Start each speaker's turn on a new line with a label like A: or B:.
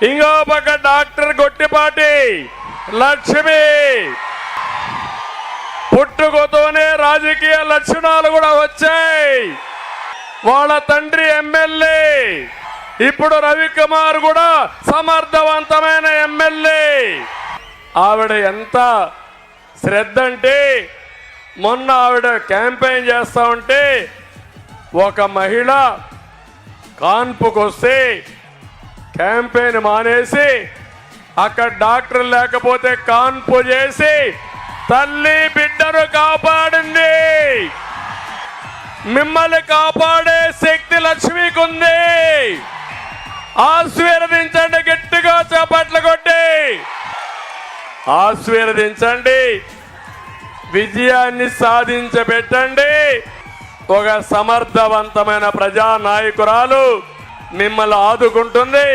A: ఇంకో పక్క డాక్టర్ గొట్టిపాటి లక్ష్మి పుట్టుకతోనే రాజకీయ లక్షణాలు కూడా వచ్చాయి. వాళ్ళ తండ్రి ఎమ్మెల్యే, ఇప్పుడు రవికుమార్ కూడా సమర్థవంతమైన ఎమ్మెల్యే. ఆవిడ ఎంత శ్రద్ధ అంటే మొన్న ఆవిడ క్యాంపెయిన్ చేస్తా ఉంటే ఒక మహిళ కాన్పుకు వస్తే క్యాంపెయిన్ మానేసి అక్కడ డాక్టర్ లేకపోతే కాన్పు చేసి తల్లి బిడ్డను కాపాడింది. మిమ్మల్ని కాపాడే శక్తి లక్ష్మికి ఉంది. ఆశీర్వదించండి, గట్టిగా చప్పట్లు కొట్టి ఆశీర్వదించండి, విజయాన్ని సాధించబెట్టండి. ఒక సమర్థవంతమైన ప్రజానాయకురాలు మిమ్మల్ని ఆదుకుంటుంది.